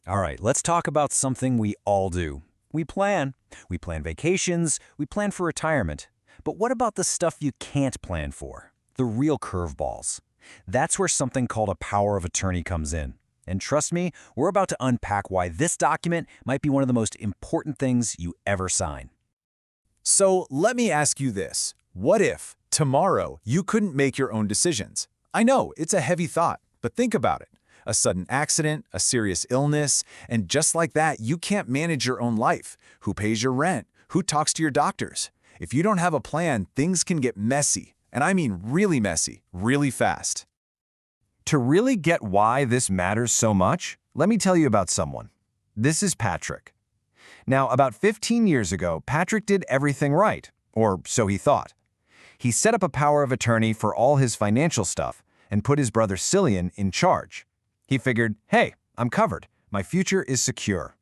All right, let's talk about something we all do. We plan. We plan vacations, we plan for retirement. But what about the stuff you can't plan for? The real curveballs. That's where something called a power of attorney comes in. And trust me, we're about to unpack why this document might be one of the most important things you ever sign. So let me ask you this. What if, tomorrow, you couldn't make your own decisions? I know, it's a heavy thought, but think about it. A sudden accident, a serious illness, and just like that, you can't manage your own life. Who pays your rent? Who talks to your doctors? If you don't have a plan, things can get messy. And I mean really messy, really fast. To really get why this matters so much, let me tell you about someone. This is Patrick. Now, about 15 years ago, Patrick did everything right, or so he thought. He set up a power of attorney for all his financial stuff and put his brother Cillian in charge. He figured, hey, I'm covered. My future is secure.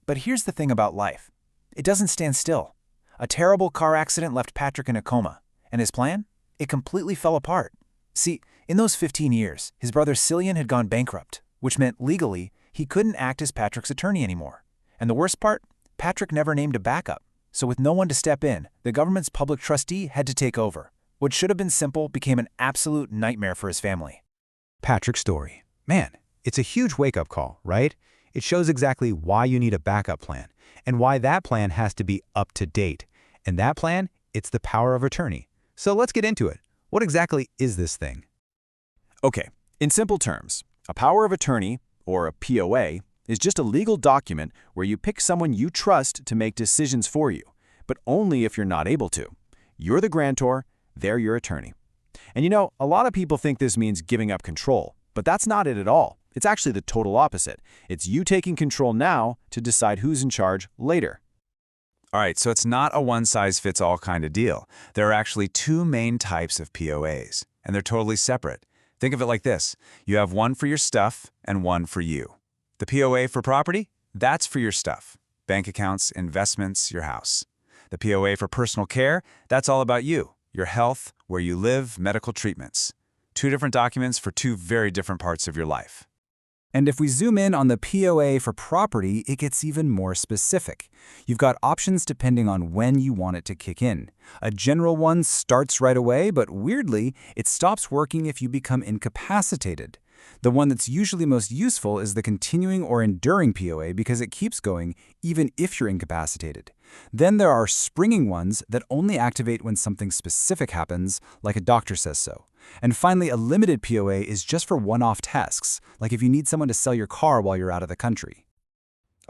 But here's the thing about life. It doesn't stand still. A terrible car accident left Patrick in a coma, and his plan? It completely fell apart. See, in those 15 years, his brother Cillian had gone bankrupt, which meant legally he couldn't act as Patrick's attorney anymore. And the worst part? Patrick never named a backup. So with no one to step in, the government's public trustee had to take over. What should have been simple became an absolute nightmare for his family. Patrick's story. Man, it's a huge wake-up call, right? It shows exactly why you need a backup plan and why that plan has to be up to date. And that plan, it's the power of attorney. So let's get into it. What exactly is this thing? Okay, in simple terms, a power of attorney, or a POA, is just a legal document where you pick someone you trust to make decisions for you, but only if you're not able to. You're the grantor, they're your attorney. And you know, a lot of people think this means giving up control, but that's not it at all. It's actually the total opposite. It's you taking control now to decide who's in charge later. All right, so it's not a one-size-fits-all kind of deal. There are actually two main types of POAs, and they're totally separate. Think of it like this. You have one for your stuff and one for you. The POA for property? That's for your stuff. Bank accounts, investments, your house. The POA for personal care? That's all about you, your health, where you live, medical treatments. Two different documents for two very different parts of your life. And if we zoom in on the POA for property, it gets even more specific. You've got options depending on when you want it to kick in. A general one starts right away, but weirdly, it stops working if you become incapacitated. The one that's usually most useful is the continuing or enduring POA because it keeps going even if you're incapacitated. Then there are springing ones that only activate when something specific happens, like a doctor says so. And finally, a limited POA is just for one-off tasks, like if you need someone to sell your car while you're out of the country.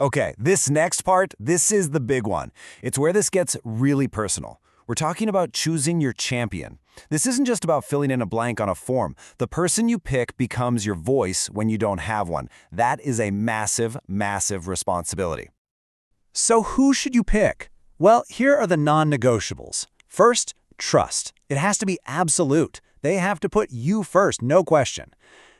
Okay, this next part, this is the big one. It's where this gets really personal. We're talking about choosing your champion. This isn't just about filling in a blank on a form. The person you pick becomes your voice when you don't have one. That is a massive, massive responsibility. So who should you pick? Well, here are the non-negotiables. First, trust. It has to be absolute. They have to put you first, no question.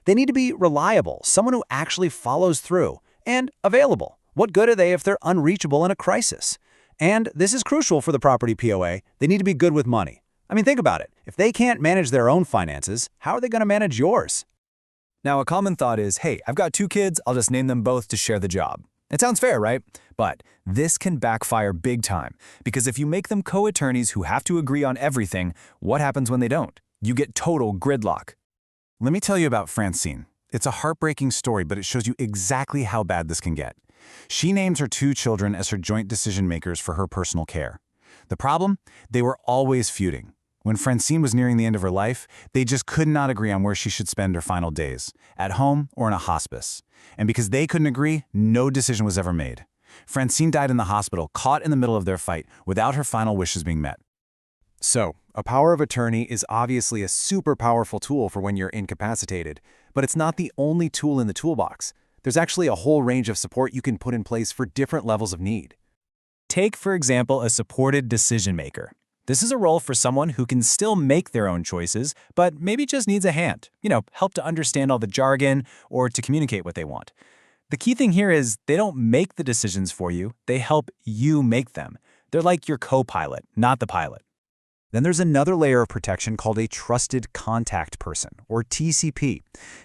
They need to be reliable, someone who actually follows through, and available. What good are they if they're unreachable in a crisis? And this is crucial for the property POA. They need to be good with money. I mean, think about it. If they can't manage their own finances, how are they going to manage yours? Now, a common thought is, hey, I've got two kids, I'll just name them both to share the job. It sounds fair, right? But this can backfire big time, because if you make them co-attorneys who have to agree on everything, what happens when they don't? You get total gridlock. Let me tell you about Francine. It's a heartbreaking story, but it shows you exactly how bad this can get. She names her two children as her joint decision makers for her personal care. The problem? They were always feuding. When Francine was nearing the end of her life, they just could not agree on where she should spend her final days, at home or in a hospice. And because they couldn't agree, no decision was ever made. Francine died in the hospital, caught in the middle of their fight, without her final wishes being met. So, a power of attorney is obviously a super powerful tool for when you're incapacitated, but it's not the only tool in the toolbox. There's actually a whole range of support you can put in place for different levels of need. Take, for example, a supported decision maker. This is a role for someone who can still make their own choices, but maybe just needs a hand, help to understand all the jargon or to communicate what they want. The key thing here is they don't make the decisions for you, they help you make them. They're like your co-pilot, not the pilot. Then there's another layer of protection called a trusted contact person, or TCP.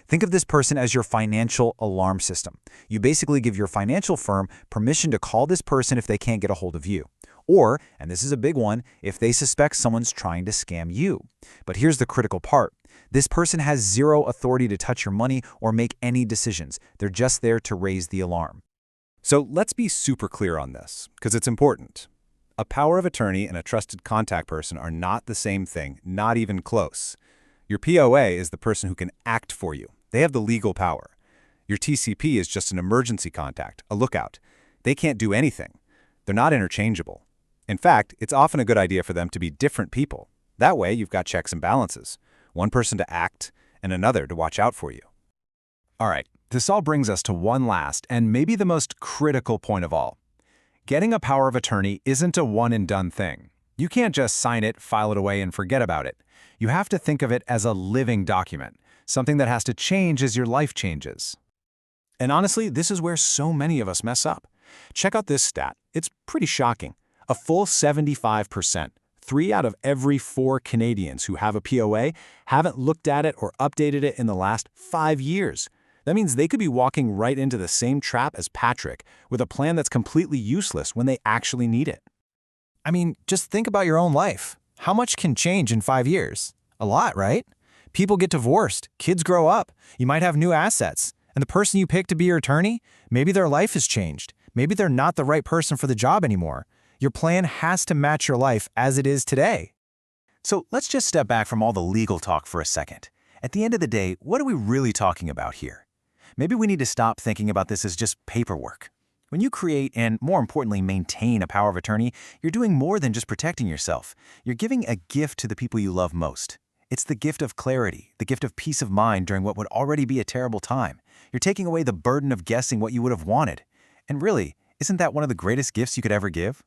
Think of this person as your financial alarm system. You basically give your financial firm permission to call this person if they can't get a hold of you. Or, and this is a big one, if they suspect someone's trying to scam you. But here's the critical part. This person has zero authority to touch your money or make any decisions. They're just there to raise the alarm. So let's be super clear on this, because it's important. A power of attorney and a trusted contact person are not the same thing, not even close. Your POA is the person who can act for you. They have the legal power. Your TCP is just an emergency contact, a lookout. They can't do anything. They're not interchangeable. In fact, it's often a good idea for them to be different people. That way, you've got checks and balances. One person to act and another to watch out for you. All right, this all brings us to one last and maybe the most critical point of all. Getting a power of attorney isn't a one-and-done thing. You can't just sign it, file it away, and forget about it. You have to think of it as a living document, something that has to change as your life changes. And honestly, this is where so many of us mess up. Check out this stat. It's pretty shocking. A full 75%, 3 out of every 4 Canadians who have a POA haven't looked at it or updated it in the last 5 years. That means they could be walking right into the same trap as Patrick with a plan that's completely useless when they actually need it. I mean, just think about your own life. How much can change in 5 years? A lot, right? People get divorced, kids grow up, you might have new assets, and the person you pick to be your attorney, maybe their life has changed. Maybe they're not the right person for the job anymore. Your plan has to match your life as it is today. So let's just step back from all the legal talk for a second. At the end of the day, what are we really talking about here? Maybe we need to stop thinking about this as just paperwork. When you create and, more importantly, maintain a power of attorney, you're doing more than just protecting yourself. You're giving a gift to the people you love most. It's the gift of clarity, the gift of peace of mind during what would already be a terrible time. You're taking away the burden of guessing what you would have wanted. And really, isn't that one of the greatest gifts you could ever give?